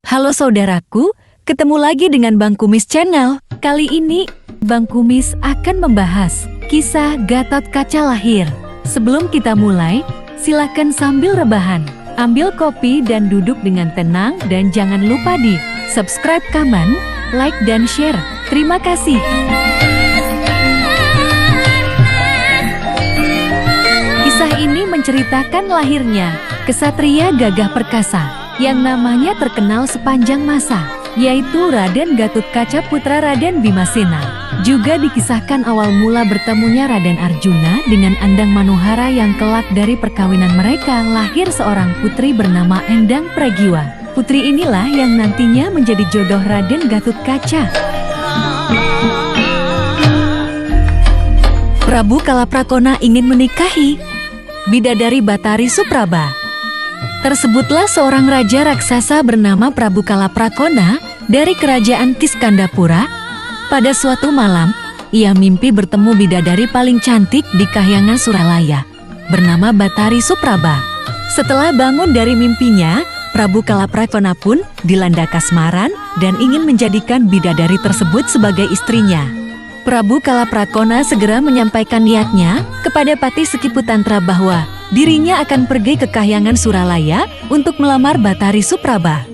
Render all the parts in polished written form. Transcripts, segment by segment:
Halo saudaraku, ketemu lagi dengan Bang Kumis Channel. Kali ini, Bang Kumis akan membahas kisah Gatot Kaca lahir. Sebelum kita mulai, silakan sambil rebahan, ambil kopi dan duduk dengan tenang dan jangan lupa di subscribe, comment, like, dan share. Terima kasih. Kisah ini menceritakan lahirnya kesatria gagah perkasa yang namanya terkenal sepanjang masa, yaitu Raden Gatot Kaca putra Raden Bimasena. Juga dikisahkan awal mula bertemunya Raden Arjuna dengan Endang Manuhara yang kelak dari perkawinan mereka lahir seorang putri bernama Endang Pragiwa. Putri inilah yang nantinya menjadi jodoh Raden Gatot Kaca. Prabu Kalaprakona ingin menikahi bidadari Batari Supraba. Tersebutlah seorang raja raksasa bernama Prabu Kalaprakona dari kerajaan Kiskandapura. Pada suatu malam, ia mimpi bertemu bidadari paling cantik di Kahyangan Suralaya, bernama Batari Supraba. Setelah bangun dari mimpinya, Prabu Kalaprakona pun dilanda kasmaran dan ingin menjadikan bidadari tersebut sebagai istrinya. Prabu Kalaprakona segera menyampaikan niatnya kepada Patih Sekiputantra bahwa dirinya akan pergi ke Kahyangan Suralaya untuk melamar Batari Supraba.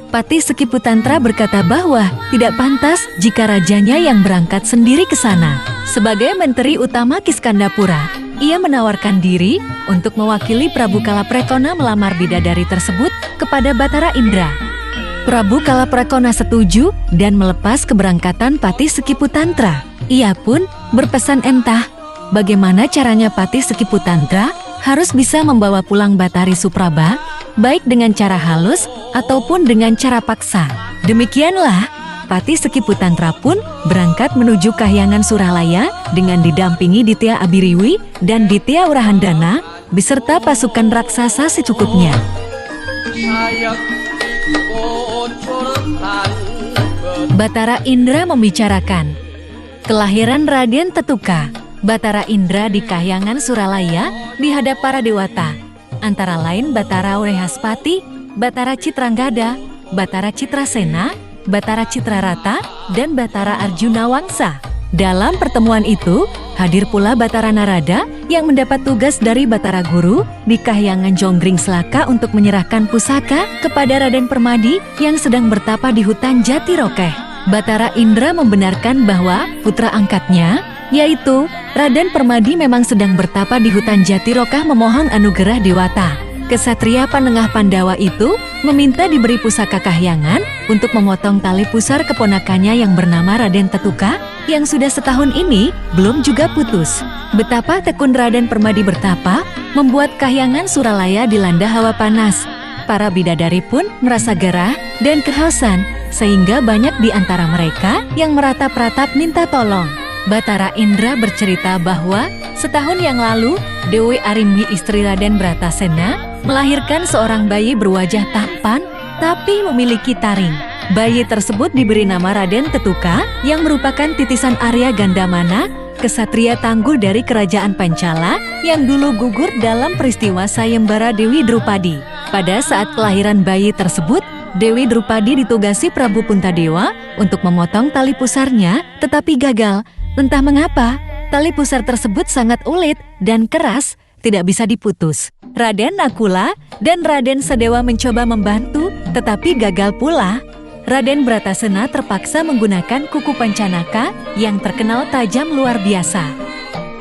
Patih Sekiputantra berkata bahwa tidak pantas jika rajanya yang berangkat sendiri ke sana. Sebagai menteri utama Kiskandapura, ia menawarkan diri untuk mewakili Prabu Kalaprakona melamar bidadari tersebut kepada Batara Indra. Prabu Kalaprakona setuju dan melepas keberangkatan Patih Sekiputantra. Ia pun berpesan entah bagaimana caranya Patih Sekiputantra harus bisa membawa pulang Batari Supraba, baik dengan cara halus ataupun dengan cara paksa. Demikianlah, Patih Sekiputantra pun berangkat menuju Kahyangan Suralaya dengan didampingi Ditya Abiriwi dan Ditya Urahandana beserta pasukan raksasa secukupnya. Batara Indra membicarakan kelahiran Raden Tetuka. Batara Indra di Kahyangan Suralaya dihadap para dewata, antara lain Batara Urehaspati, Batara Citranggada, Batara Citrasena, Batara Citrarata, dan Batara Arjuna Wangsa. Dalam pertemuan itu, hadir pula Batara Narada yang mendapat tugas dari Batara Guru di Kahyangan Jonggring Selaka untuk menyerahkan pusaka kepada Raden Permadi yang sedang bertapa di hutan Jatirokeh. Batara Indra membenarkan bahwa putra angkatnya, yaitu Raden Permadi memang sedang bertapa di hutan Jatirokah memohon anugerah dewata. Kesatria Panengah Pandawa itu meminta diberi pusaka kahyangan untuk memotong tali pusar keponakannya yang bernama Raden Tetuka yang sudah setahun ini belum juga putus. Betapa tekun Raden Permadi bertapa membuat Kahyangan Suralaya dilanda hawa panas. Para bidadari pun merasa gerah dan kehausan sehingga banyak di antara mereka yang meratap-ratap minta tolong. Batara Indra bercerita bahwa setahun yang lalu Dewi Arimbi istri Raden Bratasena melahirkan seorang bayi berwajah tampan tapi memiliki taring. Bayi tersebut diberi nama Raden Tetuka yang merupakan titisan Arya Gandamana, kesatria tangguh dari kerajaan Pancala yang dulu gugur dalam peristiwa sayembara Dewi Drupadi. Pada saat kelahiran bayi tersebut, Dewi Drupadi ditugasi Prabu Puntadewa untuk memotong tali pusarnya tetapi gagal. Entah mengapa, tali pusar tersebut sangat ulet dan keras, tidak bisa diputus. Raden Nakula dan Raden Sadewa mencoba membantu, tetapi gagal pula. Raden Bratasena terpaksa menggunakan kuku Pancanaka yang terkenal tajam luar biasa.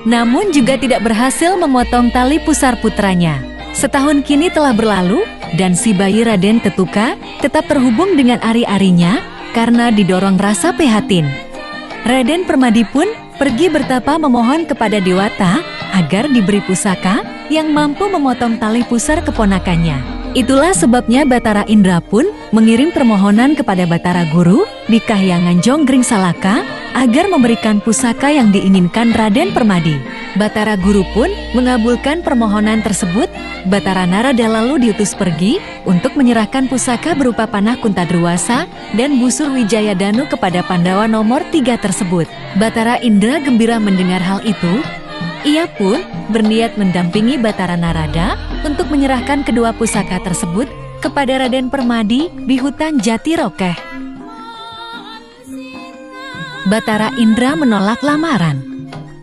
Namun juga tidak berhasil memotong tali pusar putranya. Setahun kini telah berlalu, dan si bayi Raden Tetuka tetap terhubung dengan ari-arinya karena didorong rasa prihatin. Raden Permadi pun pergi bertapa memohon kepada dewata agar diberi pusaka yang mampu memotong tali pusar keponakannya. Itulah sebabnya Batara Indra pun mengirim permohonan kepada Batara Guru di Kahyangan Jonggring Salaka agar memberikan pusaka yang diinginkan Raden Permadi. Batara Guru pun mengabulkan permohonan tersebut. Batara Narada lalu diutus pergi untuk menyerahkan pusaka berupa panah Kuntadruwasa dan busur Wijayadanu kepada Pandawa nomor 3 tersebut. Batara Indra gembira mendengar hal itu. Ia pun berniat mendampingi Batara Narada untuk menyerahkan kedua pusaka tersebut kepada Raden Permadi di hutan Jatirokeh. Batara Indra menolak lamaran.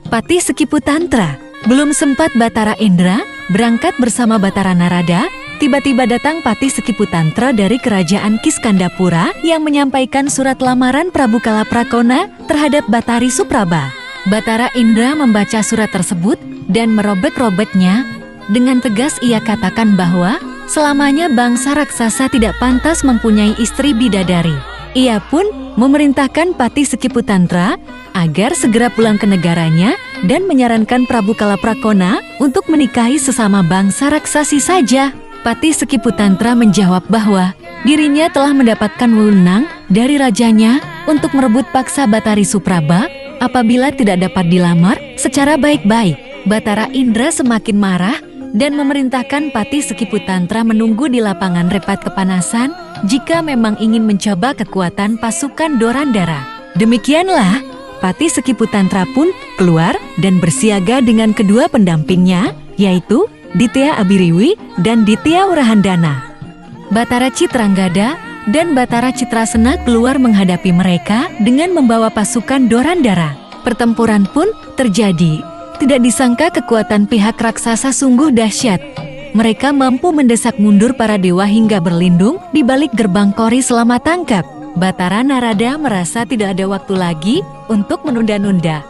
Patih Sekiputantra. Belum sempat Batara Indra berangkat bersama Batara Narada, tiba-tiba datang Patih Sekiputantra dari kerajaan Kiskandapura yang menyampaikan surat lamaran Prabu Kalaprakona terhadap Batari Supraba. Batara Indra membaca surat tersebut dan merobek-robeknya. Dengan tegas ia katakan bahwa selamanya bangsa raksasa tidak pantas mempunyai istri bidadari. Ia pun memerintahkan Patih Sekiputantra agar segera pulang ke negaranya dan menyarankan Prabu Kalaprakona untuk menikahi sesama bangsa raksasi saja. Patih Sekiputantra menjawab bahwa dirinya telah mendapatkan wewenang dari rajanya untuk merebut paksa Batari Supraba apabila tidak dapat dilamar secara baik-baik. Batara Indra semakin marah dan memerintahkan Patih Sekiputantra menunggu di lapangan Repat Kepanasan jika memang ingin mencoba kekuatan pasukan Dorandara. Demikianlah, Patih Sekiputantra pun keluar dan bersiaga dengan kedua pendampingnya, yaitu Ditya Abiriwi dan Ditya Wurahandana. Batara Citranggada dan Batara Citrasena keluar menghadapi mereka dengan membawa pasukan Dorandara. Pertempuran pun terjadi. Tidak disangka kekuatan pihak raksasa sungguh dahsyat. Mereka mampu mendesak mundur para dewa hingga berlindung di balik gerbang kori selama tangkap. Batara Narada merasa tidak ada waktu lagi untuk menunda-nunda.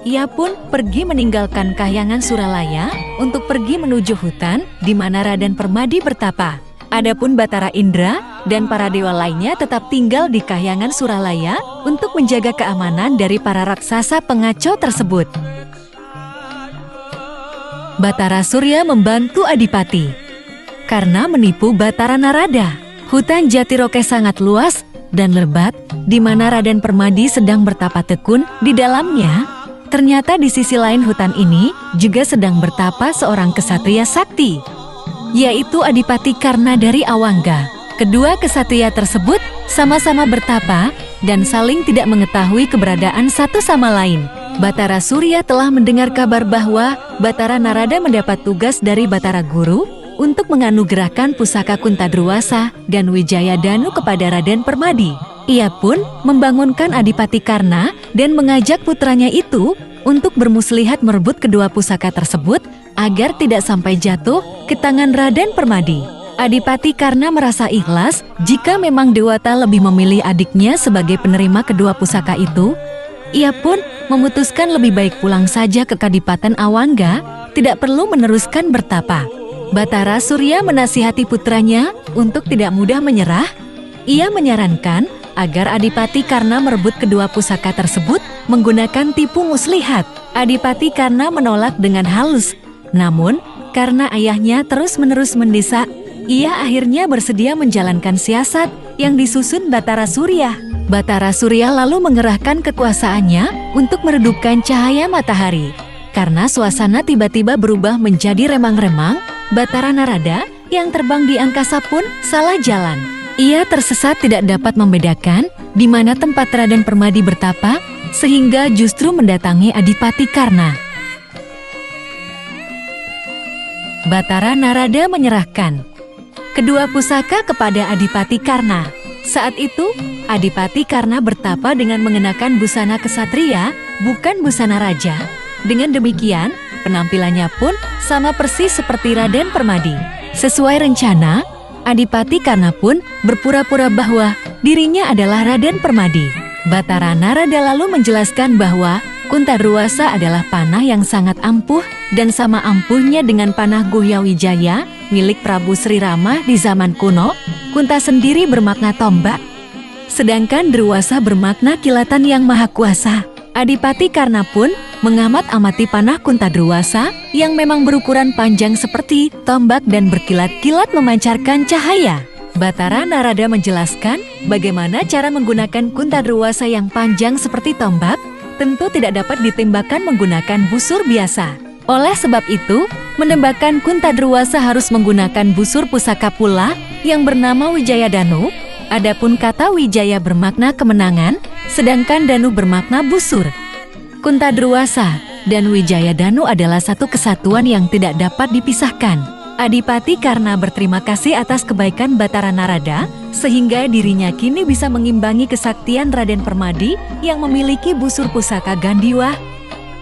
Ia pun pergi meninggalkan Kahyangan Suralaya untuk pergi menuju hutan di mana Raden Permadi bertapa. Adapun Batara Indra dan para dewa lainnya tetap tinggal di Kahyangan Suralaya untuk menjaga keamanan dari para raksasa pengacau tersebut. Batara Surya membantu Adipati. Karena menipu Batara Narada, hutan Jatirokeh sangat luas dan lebat, di mana Raden Permadi sedang bertapa tekun di dalamnya. Ternyata di sisi lain hutan ini juga sedang bertapa seorang kesatria sakti, yaitu Adipati Karna dari Awangga. Kedua kesatria tersebut sama-sama bertapa dan saling tidak mengetahui keberadaan satu sama lain. Batara Surya telah mendengar kabar bahwa Batara Narada mendapat tugas dari Batara Guru untuk menganugerahkan pusaka Kuntadruwasa dan Wijayadanu kepada Raden Permadi. Ia pun membangunkan Adipati Karna dan mengajak putranya itu untuk bermuslihat merebut kedua pusaka tersebut agar tidak sampai jatuh ke tangan Raden Permadi. Adipati Karna merasa ikhlas jika memang Dewata lebih memilih adiknya sebagai penerima kedua pusaka itu. Ia pun memutuskan lebih baik pulang saja ke Kadipaten Awangga, tidak perlu meneruskan bertapa. Batara Surya menasihati putranya untuk tidak mudah menyerah. Ia menyarankan agar Adipati Karna merebut kedua pusaka tersebut menggunakan tipu muslihat. Adipati Karna menolak dengan halus, namun karena ayahnya terus-menerus mendesak, ia akhirnya bersedia menjalankan siasat yang disusun Batara Surya. Batara Surya lalu mengerahkan kekuasaannya untuk meredupkan cahaya matahari. Karena suasana tiba-tiba berubah menjadi remang-remang, Batara Narada yang terbang di angkasa pun salah jalan. Ia tersesat tidak dapat membedakan di mana tempat Raden Permadi bertapa, sehingga justru mendatangi Adipati Karna. Batara Narada menyerahkan kedua pusaka kepada Adipati Karna. Saat itu, Adipati Karna bertapa dengan mengenakan busana kesatria, bukan busana raja. Dengan demikian, penampilannya pun sama persis seperti Raden Permadi. Sesuai rencana, Adipati Karna pun berpura-pura bahwa dirinya adalah Raden Permadi. Batara Narada lalu menjelaskan bahwa Kuntadruwasa adalah panah yang sangat ampuh dan sama ampuhnya dengan panah Guhya Wijaya milik Prabu Sri Rama di zaman kuno. Kunta sendiri bermakna tombak, sedangkan Druwasa bermakna kilatan yang maha kuasa. Adipati Karna pun mengamat-amati panah Kuntadruwasa yang memang berukuran panjang seperti tombak dan berkilat-kilat memancarkan cahaya. Batara Narada menjelaskan bagaimana cara menggunakan Kuntadruwasa yang panjang seperti tombak. Tentu tidak dapat ditembakkan menggunakan busur biasa. Oleh sebab itu, menembakkan Kuntadruwasa harus menggunakan busur pusaka pula yang bernama Wijayadanu. Adapun kata Wijaya bermakna kemenangan, sedangkan Danu bermakna busur. Kuntadruwasa dan Wijayadanu adalah satu kesatuan yang tidak dapat dipisahkan. Adipati Karna berterima kasih atas kebaikan Batara Narada, sehingga dirinya kini bisa mengimbangi kesaktian Raden Permadi yang memiliki busur pusaka Gandiwa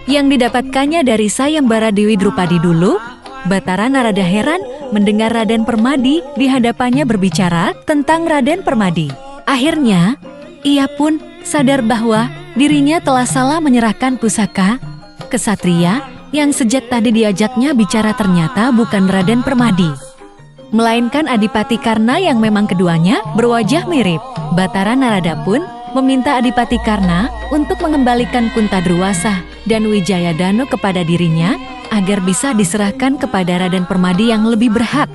yang didapatkannya dari Sayembara Dewi Drupadi dulu. Batara Narada heran mendengar Raden Permadi di hadapannya berbicara tentang Raden Permadi. Akhirnya, ia pun sadar bahwa dirinya telah salah menyerahkan pusaka kesatria yang sejak tadi diajaknya bicara ternyata bukan Raden Permadi, melainkan Adipati Karna yang memang keduanya berwajah mirip. Batara Narada pun meminta Adipati Karna untuk mengembalikan Kuntadruwasa dan Wijayadanu kepada dirinya agar bisa diserahkan kepada Raden Permadi yang lebih berhak.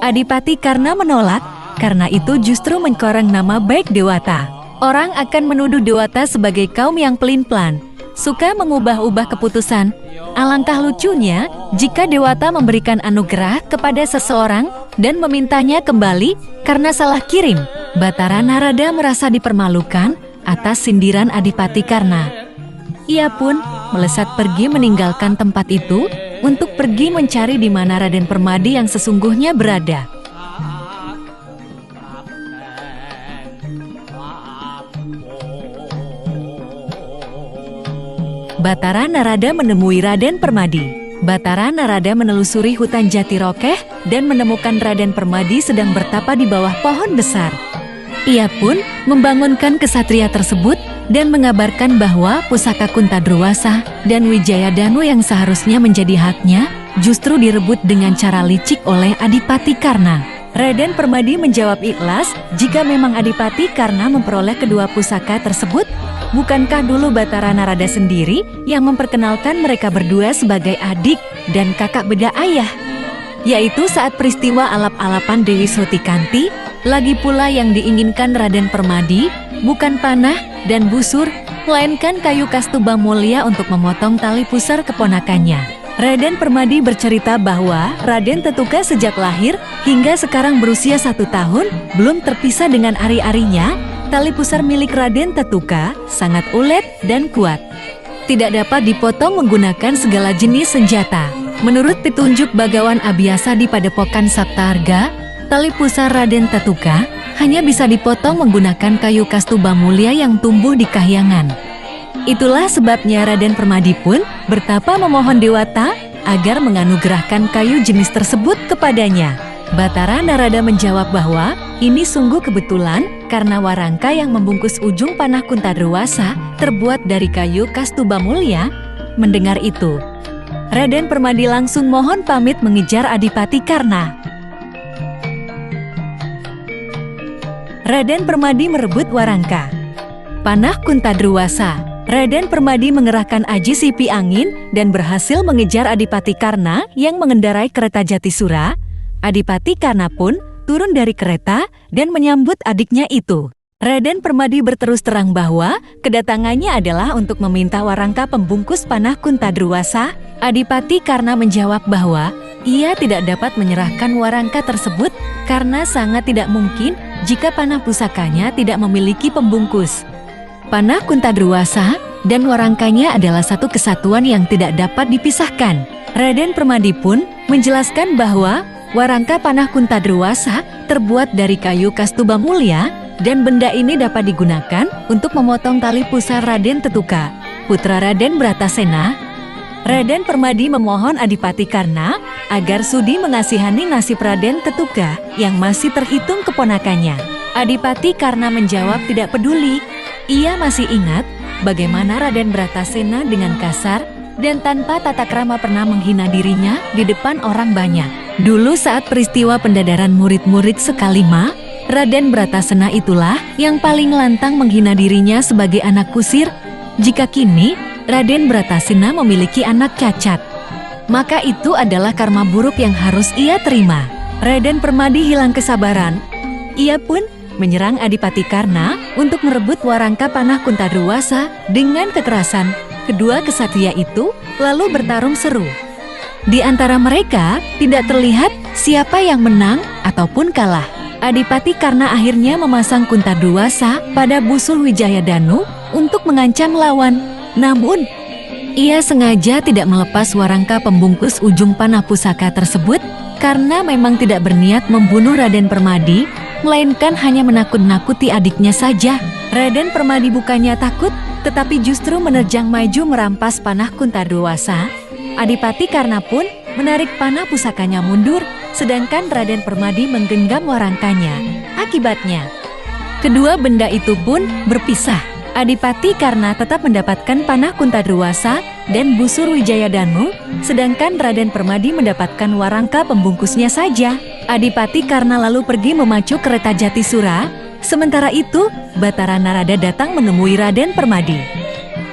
Adipati Karna menolak karena itu justru mencoreng nama baik Dewata. Orang akan menuduh Dewata sebagai kaum yang pelin-pelan, suka mengubah-ubah keputusan. Alangkah lucunya jika Dewata memberikan anugerah kepada seseorang dan memintanya kembali karena salah kirim. Batara Narada merasa dipermalukan atas sindiran Adipati Karna. Ia pun melesat pergi meninggalkan tempat itu untuk pergi mencari di mana Raden Permadi yang sesungguhnya berada. Batara Narada menemui Raden Permadi. Batara Narada menelusuri hutan Jatirokeh dan menemukan Raden Permadi sedang bertapa di bawah pohon besar. Ia pun membangunkan kesatria tersebut dan mengabarkan bahwa pusaka Kuntadruwasa dan Wijayadanu yang seharusnya menjadi haknya justru direbut dengan cara licik oleh Adipati Karna. Raden Permadi menjawab ikhlas jika memang Adipati Karna memperoleh kedua pusaka tersebut. Bukankah dulu Batara Narada sendiri yang memperkenalkan mereka berdua sebagai adik dan kakak beda ayah? Yaitu saat peristiwa alap-alapan Dewi Sotikanti. Lagi pula yang diinginkan Raden Permadi bukan panah dan busur, melainkan kayu kastuba mulia untuk memotong tali pusar keponakannya. Raden Permadi bercerita bahwa Raden Tetuka sejak lahir hingga sekarang berusia 1 tahun belum terpisah dengan ari-arinya. Tali pusar milik Raden Tetuka sangat ulet dan kuat. Tidak dapat dipotong menggunakan segala jenis senjata. Menurut petunjuk Bagawan Abhyasa di Padepokan Saptarga, tali pusar Raden Tetuka hanya bisa dipotong menggunakan kayu kastuba mulia yang tumbuh di kahyangan. Itulah sebabnya Raden Permadi pun bertapa memohon Dewata agar menganugerahkan kayu jenis tersebut kepadanya. Batara Narada menjawab bahwa ini sungguh kebetulan karena warangka yang membungkus ujung panah Kuntadruwasa terbuat dari kayu kastuba mulia. Mendengar itu, Raden Permadi langsung mohon pamit mengejar Adipati Karna. Raden Permadi merebut warangka panah Kuntadruwasa. Raden Permadi mengerahkan aji sipi angin dan berhasil mengejar Adipati Karna yang mengendarai kereta Jatisura. Adipati Karna pun turun dari kereta dan menyambut adiknya itu. Raden Permadi berterus terang bahwa kedatangannya adalah untuk meminta warangka pembungkus panah Kuntadruwasa. Adipati Karna menjawab bahwa ia tidak dapat menyerahkan warangka tersebut karena sangat tidak mungkin jika panah pusakanya tidak memiliki pembungkus. Panah Kuntadruwasa dan warangkanya adalah satu kesatuan yang tidak dapat dipisahkan. Raden Permadi pun menjelaskan bahwa warangka panah Kuntadruwasa terbuat dari kayu kastuba mulia dan benda ini dapat digunakan untuk memotong tali pusar Raden Tetuka, putra Raden Bratasena. Raden Permadi memohon Adipati Karna agar sudi mengasihani nasib Raden Tetuka yang masih terhitung keponakannya. Adipati Karna menjawab tidak peduli. Ia masih ingat bagaimana Raden Bratasena dengan kasar dan tanpa tata krama pernah menghina dirinya di depan orang banyak. Dulu saat peristiwa pendadaran murid-murid Sekalima, Raden Bratasena itulah yang paling lantang menghina dirinya sebagai anak kusir. Jika kini Raden Bratasena memiliki anak cacat, maka itu adalah karma buruk yang harus ia terima. Raden Permadi hilang kesabaran. Ia pun menyerang Adipati Karna untuk merebut warangka panah Kuntadruwasa dengan kekerasan. Kedua kesatria itu lalu bertarung seru. Di antara mereka tidak terlihat siapa yang menang ataupun kalah. Adipati Karna akhirnya memasang Kuntadruwasa pada busur Wijayadanu untuk mengancam lawan. Namun, Ia sengaja tidak melepas warangka pembungkus ujung panah pusaka tersebut karena memang tidak berniat membunuh Raden Permadi, melainkan hanya menakut-nakuti adiknya saja. Raden Permadi bukannya takut, tetapi justru menerjang maju merampas panah Kuntadewasa. Adipati Karna pun menarik panah pusakanya mundur, sedangkan Raden Permadi menggenggam warangkanya. Akibatnya, kedua benda itu pun berpisah. Adipati Karna tetap mendapatkan panah Kuntadewasa dan busur Wijayadanu, sedangkan Raden Permadi mendapatkan warangka pembungkusnya saja. Adipati Karna lalu pergi memacu kereta Jatisura, sementara itu Batara Narada datang menemui Raden Permadi.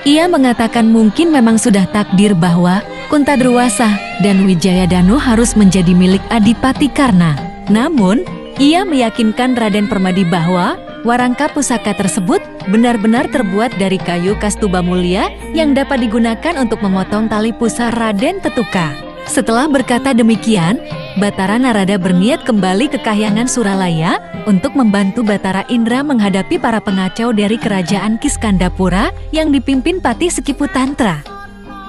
Ia mengatakan mungkin memang sudah takdir bahwa Kuntadewasa dan Wijayadanu harus menjadi milik Adipati Karna. Namun, ia meyakinkan Raden Permadi bahwa warangka pusaka tersebut benar-benar terbuat dari kayu kastuba mulia yang dapat digunakan untuk memotong tali pusar Raden Tetuka. Setelah berkata demikian, Batara Narada berniat kembali ke Kahyangan Suralaya untuk membantu Batara Indra menghadapi para pengacau dari kerajaan Kiskandapura yang dipimpin Patih Sekiputantra.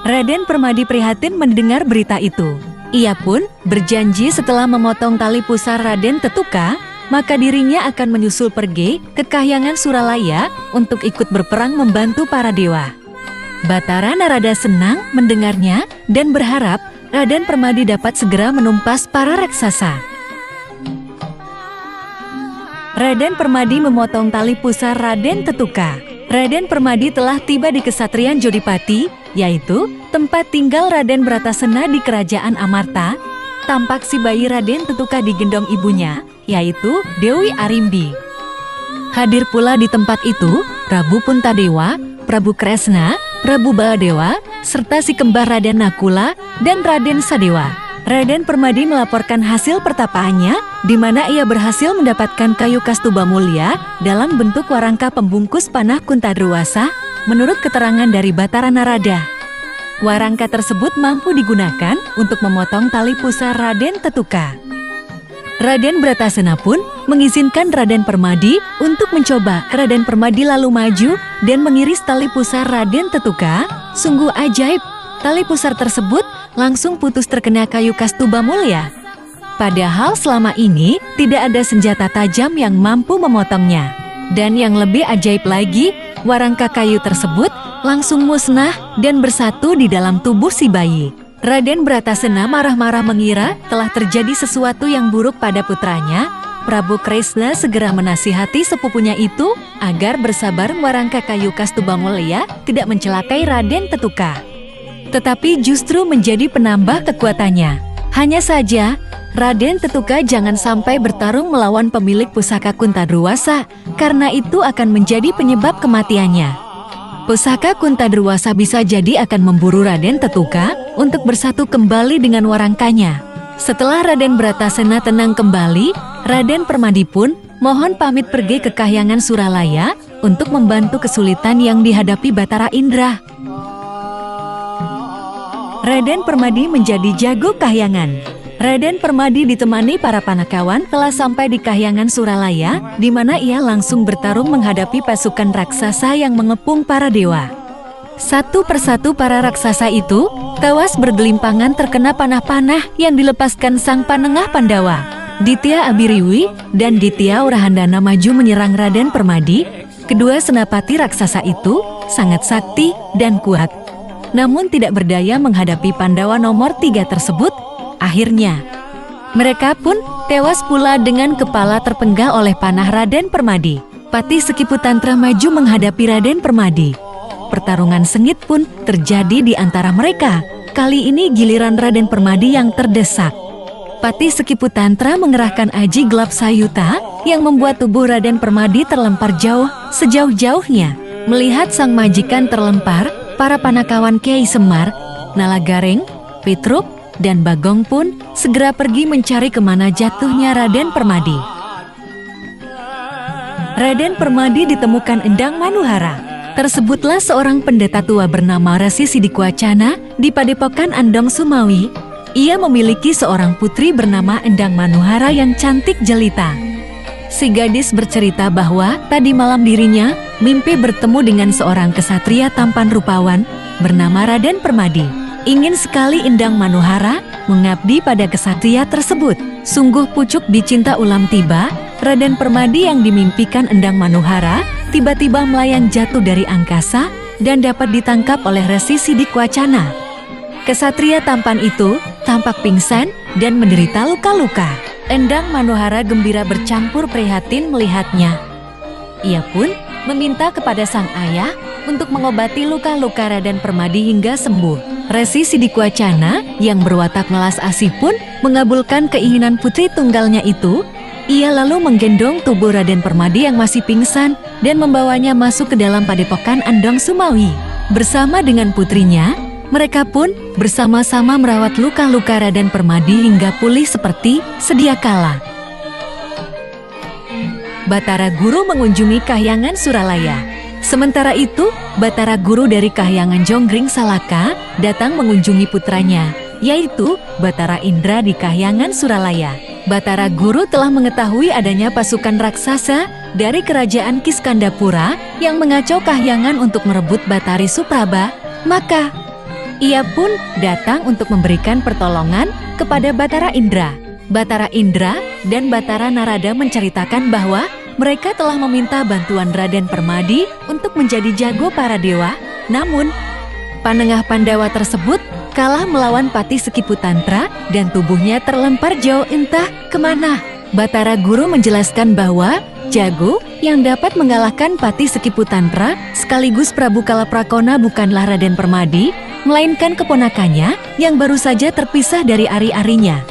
Raden Permadi prihatin mendengar berita itu. Ia pun berjanji setelah memotong tali pusar Raden Tetuka, maka dirinya akan menyusul pergi ke Kahyangan Suralaya untuk ikut berperang membantu para dewa. Batara Narada senang mendengarnya dan berharap Raden Permadi dapat segera menumpas para raksasa. Raden Permadi memotong tali pusar Raden Tetuka. Raden Permadi telah tiba di Kesatrian Jodipati, yaitu tempat tinggal Raden Bratasena di Kerajaan Amarta. Tampak si bayi Raden Tetuka digendong ibunya, yaitu Dewi Arimbi. Hadir pula di tempat itu Prabu Puntadewa, Prabu Kresna, Prabu Baladewa, serta si kembar Raden Nakula dan Raden Sadewa. Raden Permadi melaporkan hasil pertapaannya, di mana ia berhasil mendapatkan kayu kastuba mulia dalam bentuk warangka pembungkus panah Kuntadewasa, menurut keterangan dari Batara Narada. Warangka tersebut mampu digunakan untuk memotong tali pusar Raden Tetuka. Raden Bratasena pun mengizinkan Raden Permadi untuk mencoba. Raden Permadi lalu maju dan mengiris tali pusar Raden Tetuka. Sungguh ajaib, tali pusar tersebut langsung putus terkena kayu kastuba mulia. Padahal selama ini tidak ada senjata tajam yang mampu memotongnya. Dan yang lebih ajaib lagi, warangka kayu tersebut langsung musnah dan bersatu di dalam tubuh si bayi. Raden Bratasena marah-marah mengira telah terjadi sesuatu yang buruk pada putranya. Prabu Kresna segera menasihati sepupunya itu agar bersabar warangka kayu kastuba mulia tidak mencelakai Raden Tetuka. Tetapi justru menjadi penambah kekuatannya. Hanya saja, Raden Tetuka jangan sampai bertarung melawan pemilik pusaka Kuntadewasa, karena itu akan menjadi penyebab kematiannya. Pusaka Kuntadewasa bisa jadi akan memburu Raden Tetuka untuk bersatu kembali dengan warangkanya. Setelah Raden Bratasena tenang kembali, Raden Permadi pun mohon pamit pergi ke Kahyangan Suralaya untuk membantu kesulitan yang dihadapi Batara Indra. Raden Permadi menjadi jago Kahyangan. Raden Permadi ditemani para panakawan telah sampai di Kahyangan Suralaya, di mana ia langsung bertarung menghadapi pasukan raksasa yang mengepung para dewa. Satu persatu para raksasa itu tewas bergelimpangan terkena panah-panah yang dilepaskan sang panengah Pandawa. Ditya Abiriwi dan Ditya Urahandana maju menyerang Raden Permadi. Kedua senapati raksasa itu sangat sakti dan kuat, namun tidak berdaya menghadapi Pandawa nomor 3 tersebut. Akhirnya, mereka pun tewas pula dengan kepala terpenggal oleh panah Raden Permadi. Patih Sekiputantra maju menghadapi Raden Permadi. Pertarungan sengit pun terjadi di antara mereka. Kali ini giliran Raden Permadi yang terdesak. Patih Sekiputantra mengerahkan aji gelap sayuta yang membuat tubuh Raden Permadi terlempar jauh sejauh-jauhnya. Melihat sang majikan terlempar, para panakawan Kiai Semar, Nalagareng, Petruk, dan Bagong pun segera pergi mencari kemana jatuhnya Raden Permadi. Raden Permadi ditemukan Endang Manuhara. Tersebutlah seorang pendeta tua bernama Resi Sidikwacana di Padepokan Andong Sumawi. Ia memiliki seorang putri bernama Endang Manuhara yang cantik jelita. Si gadis bercerita bahwa tadi malam dirinya mimpi bertemu dengan seorang kesatria tampan rupawan bernama Raden Permadi. Ingin sekali Endang Manuhara mengabdi pada kesatria tersebut. Sungguh pucuk dicinta ulam tiba, Raden Permadi yang dimimpikan Endang Manuhara tiba-tiba melayang jatuh dari angkasa dan dapat ditangkap oleh Resi Sidikwacana. Kesatria tampan itu tampak pingsan dan menderita luka-luka. Endang Manuhara gembira bercampur prihatin melihatnya. Ia pun meminta kepada sang ayah untuk mengobati luka-luka Raden Permadi hingga sembuh. Resi Sidikwacana yang berwatak melas asih pun mengabulkan keinginan putri tunggalnya itu. Ia lalu menggendong tubuh Raden Permadi yang masih pingsan dan membawanya masuk ke dalam padepokan Andong Sumawi. Bersama dengan putrinya, mereka pun bersama-sama merawat luka-luka Raden Permadi hingga pulih seperti sedia kala. Batara Guru mengunjungi Kahyangan Suralaya. Sementara itu, Batara Guru dari Kahyangan Jonggring Salaka datang mengunjungi putranya, yaitu Batara Indra di Kahyangan Suralaya. Batara Guru telah mengetahui adanya pasukan raksasa dari kerajaan Kiskandapura yang mengacau Kahyangan untuk merebut Batari Supraba, maka ia pun datang untuk memberikan pertolongan kepada Batara Indra. Batara Indra dan Batara Narada menceritakan bahwa mereka telah meminta bantuan Raden Permadi untuk menjadi jago para dewa. Namun, Panengah Pandawa tersebut kalah melawan Pati Sekiputantra dan tubuhnya terlempar jauh entah kemana. Batara Guru menjelaskan bahwa jago yang dapat mengalahkan Pati Sekiputantra sekaligus Prabu Kalaprakona bukanlah Raden Permadi, melainkan keponakannya yang baru saja terpisah dari ari-arinya,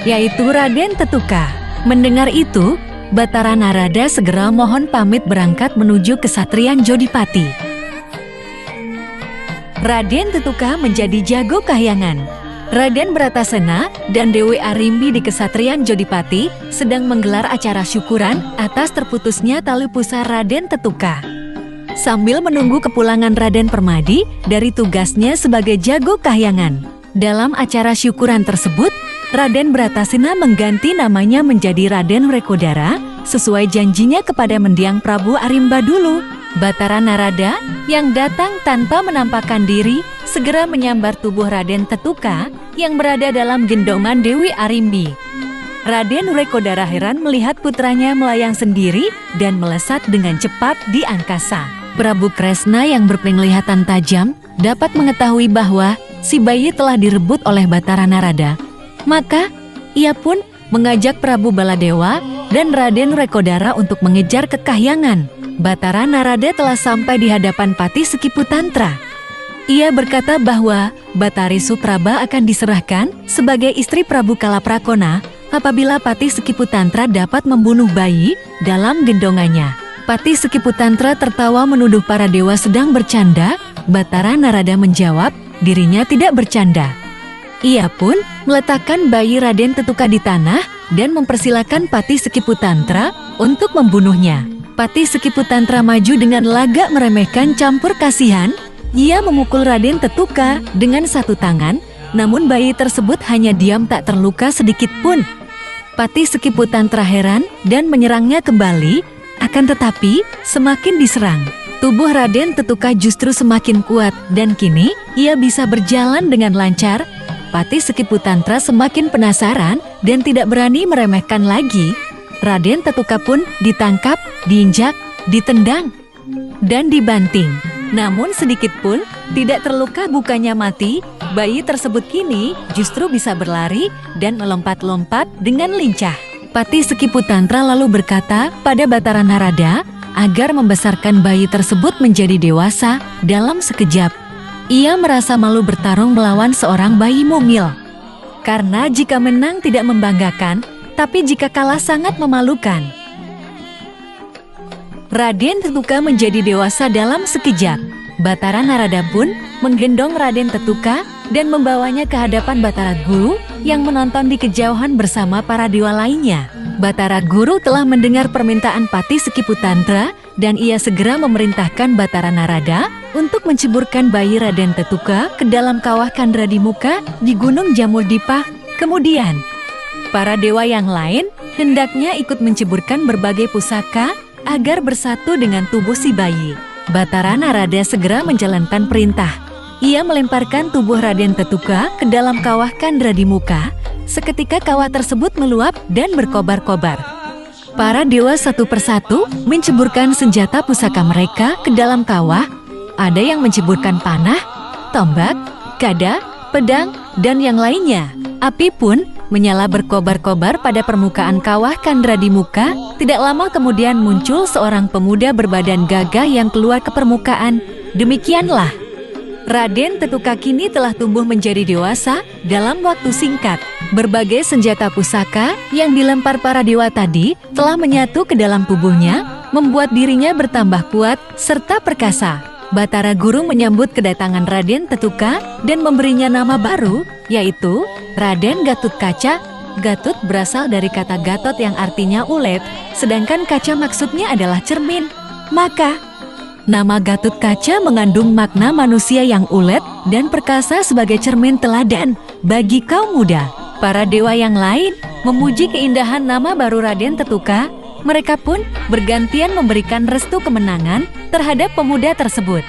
yaitu Raden Tetuka. Mendengar itu, Batara Narada segera mohon pamit berangkat menuju kesatrian Jodipati. Raden Tetuka menjadi jago Kahyangan. Raden Bratasena dan Dewi Arimbi di kesatrian Jodipati sedang menggelar acara syukuran atas terputusnya tali pusar Raden Tetuka. Sambil menunggu kepulangan Raden Permadi dari tugasnya sebagai jago Kahyangan. Dalam acara syukuran tersebut, Raden Bratasena mengganti namanya menjadi Raden Wrekodara sesuai janjinya kepada mendiang Prabu Arimba dulu. Batara Narada yang datang tanpa menampakkan diri segera menyambar tubuh Raden Tetuka yang berada dalam gendongan Dewi Arimbi. Raden Wrekodara heran melihat putranya melayang sendiri dan melesat dengan cepat di angkasa. Prabu Kresna yang berpenglihatan tajam dapat mengetahui bahwa si bayi telah direbut oleh Batara Narada. Maka, ia pun mengajak Prabu Baladewa dan Raden Wrekodara untuk mengejar ke Kahyangan. Batara Narada telah sampai di hadapan Pati Sekiputantra. Ia berkata bahwa Batari Supraba akan diserahkan sebagai istri Prabu Kalaprakona apabila Pati Sekiputantra dapat membunuh bayi dalam gendongannya. Pati Sekiputantra tertawa menuduh para dewa sedang bercanda. Batara Narada menjawab dirinya tidak bercanda. Ia pun meletakkan bayi Raden Tetuka di tanah dan mempersilakan Pati Sekiputantra untuk membunuhnya. Pati Sekiputantra maju dengan lagak meremehkan campur kasihan. Ia memukul Raden Tetuka dengan satu tangan, namun bayi tersebut hanya diam tak terluka sedikit pun. Pati Sekiputantra heran dan menyerangnya kembali, akan tetapi semakin diserang, tubuh Raden Tetuka justru semakin kuat dan kini ia bisa berjalan dengan lancar. Pati Sekiputantra semakin penasaran dan tidak berani meremehkan lagi. Raden Tetuka pun ditangkap, diinjak, ditendang, dan dibanting. Namun sedikit pun tidak terluka, bukannya mati. Bayi tersebut kini justru bisa berlari dan melompat-lompat dengan lincah. Pati Sekiputantra lalu berkata pada Batara Narada agar membesarkan bayi tersebut menjadi dewasa dalam sekejap. Ia merasa malu bertarung melawan seorang bayi mumil. Karena jika menang tidak membanggakan, tapi jika kalah sangat memalukan. Raden Tetuka menjadi dewasa dalam sekejap. Batara Narada pun menggendong Raden Tetuka dan membawanya ke hadapan Batara Guru yang menonton di kejauhan bersama para dewa lainnya. Batara Guru telah mendengar permintaan Pati Sekiputantra dan ia segera memerintahkan Batara Narada untuk menceburkan bayi Raden Tetuka ke dalam kawah Kandradimuka di Gunung Jamuldipa. Kemudian, para dewa yang lain hendaknya ikut menceburkan berbagai pusaka agar bersatu dengan tubuh si bayi. Batara Narada segera menjalankan perintah. Ia melemparkan tubuh Raden Tetuka ke dalam kawah Kandradimuka. Seketika kawah tersebut meluap dan berkobar-kobar. Para dewa satu persatu menceburkan senjata pusaka mereka ke dalam kawah. Ada yang menceburkan panah, tombak, gada, pedang, dan yang lainnya. Api pun menyala berkobar-kobar pada permukaan kawah Kandradimuka. Tidak lama kemudian muncul seorang pemuda berbadan gagah yang keluar ke permukaan. Demikianlah, Raden Tetuka kini telah tumbuh menjadi dewasa dalam waktu singkat. Berbagai senjata pusaka yang dilempar para dewa tadi telah menyatu ke dalam tubuhnya, membuat dirinya bertambah kuat serta perkasa. Batara Guru menyambut kedatangan Raden Tetuka dan memberinya nama baru, yaitu Raden Gatotkaca. Gatut berasal dari kata gatot yang artinya ulet, sedangkan kaca maksudnya adalah cermin. Maka, nama Gatotkaca mengandung makna manusia yang ulet dan perkasa sebagai cermin teladan bagi kaum muda. Para dewa yang lain memuji keindahan nama baru Raden Tetuka. Mereka pun bergantian memberikan restu kemenangan terhadap pemuda tersebut.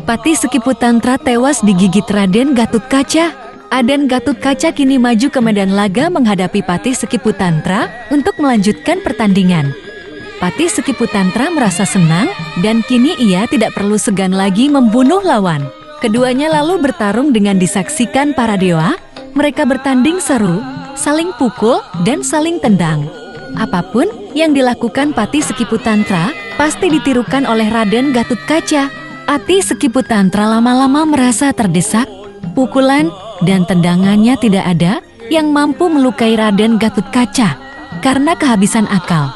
Patih Sekiputantra tewas digigit Raden Gatotkaca. Aden Gatotkaca kini maju ke medan laga menghadapi Patih Sekiputantra untuk melanjutkan pertandingan. Patih Sekiputantra merasa senang dan kini ia tidak perlu segan lagi membunuh lawan. Keduanya lalu bertarung dengan disaksikan para dewa. Mereka bertanding seru, saling pukul dan saling tendang. Apapun yang dilakukan Patih Sekiputantra pasti ditirukan oleh Raden Gatotkaca. Patih Sekiputantra lama-lama merasa terdesak. Pukulan dan tendangannya tidak ada yang mampu melukai Raden Gatotkaca karena kehabisan akal.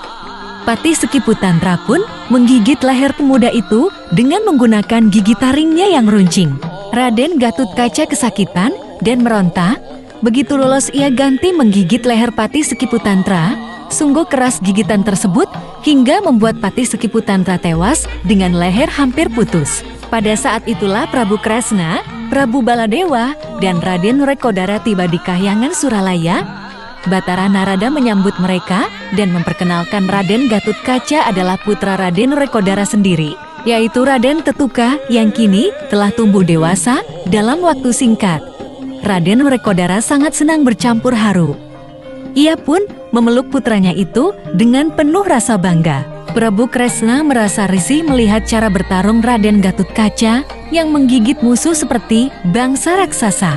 Patih Sekiputantra pun menggigit leher pemuda itu dengan menggunakan gigi taringnya yang runcing. Raden Gatotkaca kesakitan dan meronta. Begitu lolos ia ganti menggigit leher Patih Sekiputantra. Sungguh keras gigitan tersebut hingga membuat Patih Sekiputantra tewas dengan leher hampir putus. Pada saat itulah Prabu Kresna, Prabu Baladewa, dan Raden Wrekodara tiba di Kahyangan Suralaya. Batara Narada menyambut mereka dan memperkenalkan Raden Gatotkaca adalah putra Raden Wrekodara sendiri, yaitu Raden Tetuka yang kini telah tumbuh dewasa dalam waktu singkat. Raden Wrekodara sangat senang bercampur haru. Ia pun memeluk putranya itu dengan penuh rasa bangga. Prabu Kresna merasa risih melihat cara bertarung Raden Gatotkaca yang menggigit musuh seperti bangsa raksasa.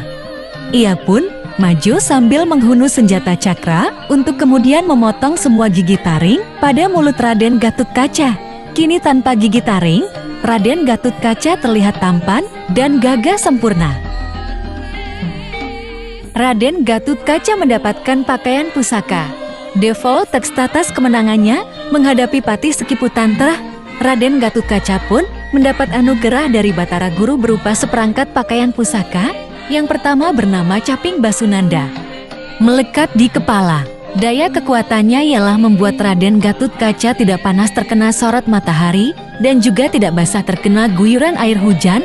Ia pun maju sambil menghunus senjata cakra untuk kemudian memotong semua gigi taring pada mulut Raden Gatotkaca. Kini tanpa gigi taring, Raden Gatotkaca terlihat tampan dan gagah sempurna. Raden Gatotkaca mendapatkan pakaian pusaka. Default teks atas kemenangannya menghadapi Patih Sekiputantra. Raden Gatotkaca pun mendapat anugerah dari Batara Guru berupa seperangkat pakaian pusaka. Yang pertama bernama Caping Basunanda. Melekat di kepala. Daya kekuatannya ialah membuat Raden Gatotkaca tidak panas terkena sorot matahari dan juga tidak basah terkena guyuran air hujan.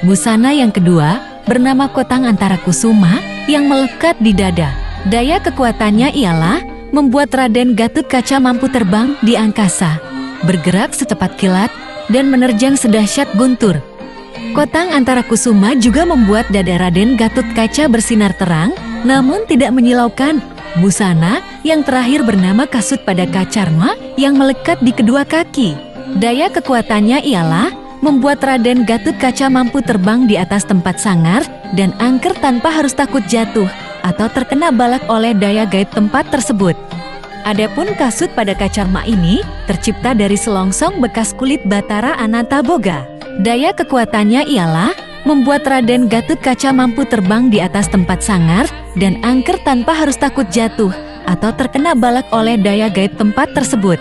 Busana yang kedua bernama Kotang Antara Kusuma yang melekat di dada. Daya kekuatannya ialah membuat Raden Gatotkaca mampu terbang di angkasa, bergerak secepat kilat, dan menerjang sedahsyat guntur. Kotang Antara Kusuma juga membuat dada Raden Gatotkaca bersinar terang, namun tidak menyilaukan. Busana yang terakhir bernama Kasut pada Kacarma yang melekat di kedua kaki. Daya kekuatannya ialah membuat Raden Gatotkaca mampu terbang di atas tempat sangar dan angker tanpa harus takut jatuh atau terkena balak oleh daya gaib tempat tersebut. Adapun Kasut pada Kacarma ini tercipta dari selongsong bekas kulit Batara Anantaboga. Daya kekuatannya ialah membuat Raden Gatotkaca mampu terbang di atas tempat sangar dan angker tanpa harus takut jatuh atau terkena balak oleh daya gaib tempat tersebut.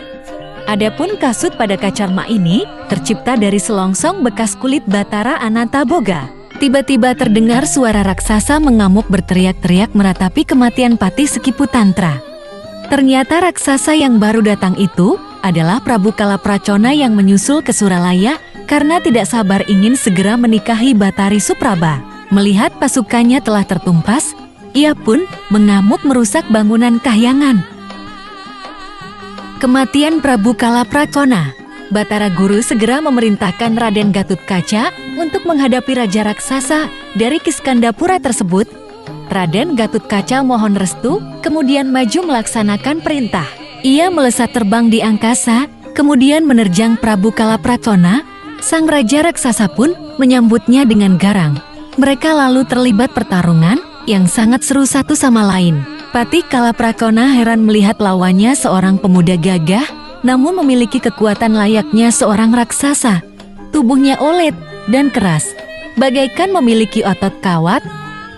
Adapun Kasut pada Kacarma ini tercipta dari selongsong bekas kulit Batara Anantaboga. Tiba-tiba terdengar suara raksasa mengamuk berteriak-teriak meratapi kematian Patih Sekiputantra. Ternyata raksasa yang baru datang itu adalah Prabu Kalapracona yang menyusul ke Suralaya karena tidak sabar ingin segera menikahi Batari Supraba. Melihat pasukannya telah tertumpas, ia pun mengamuk merusak bangunan Kahyangan. Kematian Prabu Kalapracona. Batara Guru segera memerintahkan Raden Gatotkaca untuk menghadapi Raja Raksasa dari Kiskandapura tersebut. Raden Gatotkaca mohon restu, kemudian maju melaksanakan perintah. Ia melesat terbang di angkasa, kemudian menerjang Prabu Kalapracona. Sang Raja Raksasa pun menyambutnya dengan garang. Mereka lalu terlibat pertarungan yang sangat seru satu sama lain. Patih Kalapracona heran melihat lawannya seorang pemuda gagah, namun memiliki kekuatan layaknya seorang raksasa. Tubuhnya olet dan keras, bagaikan memiliki otot kawat,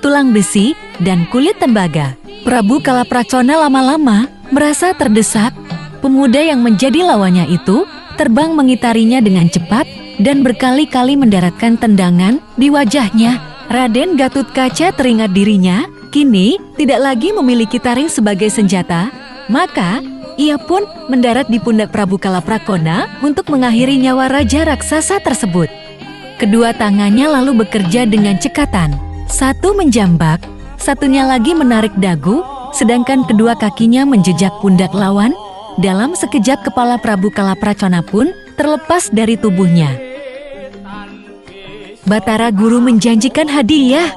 tulang besi, dan kulit tembaga. Prabu Kalapracona lama-lama merasa terdesak. Pemuda yang menjadi lawannya itu terbang mengitarinya dengan cepat dan berkali-kali mendaratkan tendangan di wajahnya. Raden Gatotkaca teringat dirinya kini tidak lagi memiliki taring sebagai senjata, maka ia pun mendarat di pundak Prabu Kalapracona untuk mengakhiri nyawa Raja Raksasa tersebut. Kedua tangannya lalu bekerja dengan cekatan. Satu menjambak, satunya lagi menarik dagu, sedangkan kedua kakinya menjejak pundak lawan. Dalam sekejap kepala Prabu Kalapracona pun terlepas dari tubuhnya. Batara Guru menjanjikan hadiah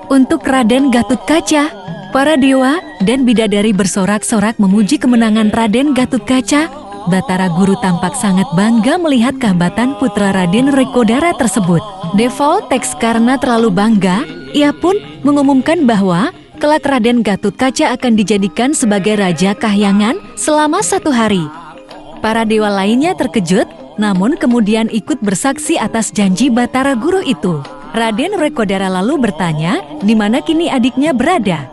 untuk Raden Gatotkaca. Para dewa dan bidadari bersorak-sorak memuji kemenangan Raden Gatotkaca. Batara Guru tampak sangat bangga melihat kehebatan putra Raden Wrekodara tersebut. Devoltex karena terlalu bangga, ia pun mengumumkan bahwa kelak Raden Gatotkaca akan dijadikan sebagai Raja Kahyangan selama 1 hari. Para dewa lainnya terkejut, namun kemudian ikut bersaksi atas janji Batara Guru itu. Raden Wrekodara lalu bertanya, di mana kini adiknya berada.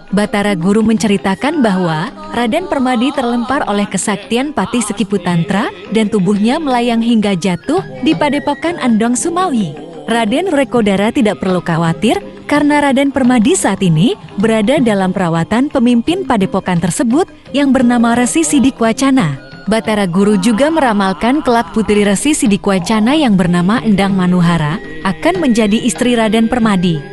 Batara Guru menceritakan bahwa Raden Permadi terlempar oleh kesaktian Patih Sekiputantra dan tubuhnya melayang hingga jatuh di Padepokan Andong Sumawi. Raden Wrekodara tidak perlu khawatir karena Raden Permadi saat ini berada dalam perawatan pemimpin padepokan tersebut yang bernama Resi Sidikwacana. Batara Guru juga meramalkan kelak putri Resi Sidikwacana yang bernama Endang Manuhara akan menjadi istri Raden Permadi.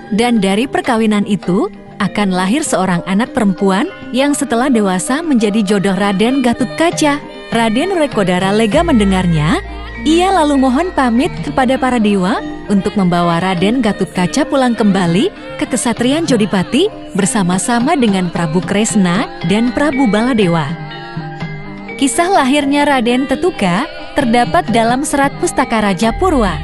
Dan dari perkawinan itu akan lahir seorang anak perempuan yang setelah dewasa menjadi jodoh Raden Gatotkaca. Raden Wrekodara lega mendengarnya. Ia lalu mohon pamit kepada para dewa untuk membawa Raden Gatotkaca pulang kembali ke Kesatrian Jodipati bersama-sama dengan Prabu Kresna dan Prabu Baladewa. Kisah lahirnya Raden Tetuka terdapat dalam Serat Pustaka Raja Purwa,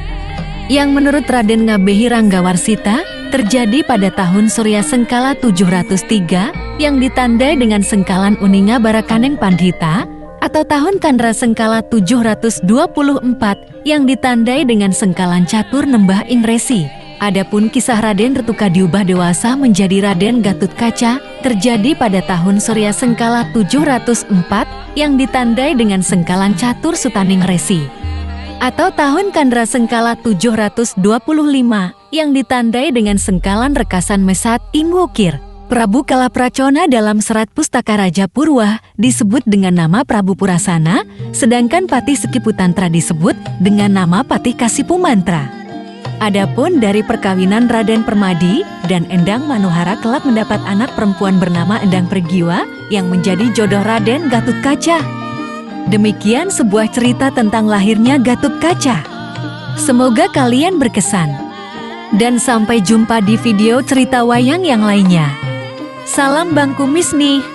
yang menurut Raden Ngabehi Ranggawarsita terjadi pada tahun Surya Sengkala 703 yang ditandai dengan sengkalan Uninga Barakaneng Pandhita, atau tahun Kandra Sengkala 724 yang ditandai dengan sengkalan Catur Nembah Ingresi. Adapun kisah Raden Tetuka diubah dewasa menjadi Raden Gatotkaca terjadi pada tahun Surya Sengkala 704 yang ditandai dengan sengkalan Catur Sutaninggresi, atau tahun Kandra Sengkala 725 yang ditandai dengan sengkalan Rekasan Mesat Imwukir. Prabu Kalapracona dalam Serat Pustaka Raja Purwa disebut dengan nama Prabu Purasana, sedangkan Patih Sekiputantra disebut dengan nama Patih Kasipumantra. Adapun dari perkawinan Raden Permadi dan Endang Manuhara kelak mendapat anak perempuan bernama Endang Pregiwa yang menjadi jodoh Raden Gatotkaca. Demikian sebuah cerita tentang lahirnya Gatotkaca. Semoga kalian berkesan. Dan sampai jumpa di video cerita wayang yang lainnya. Salam Bang Kumis nih.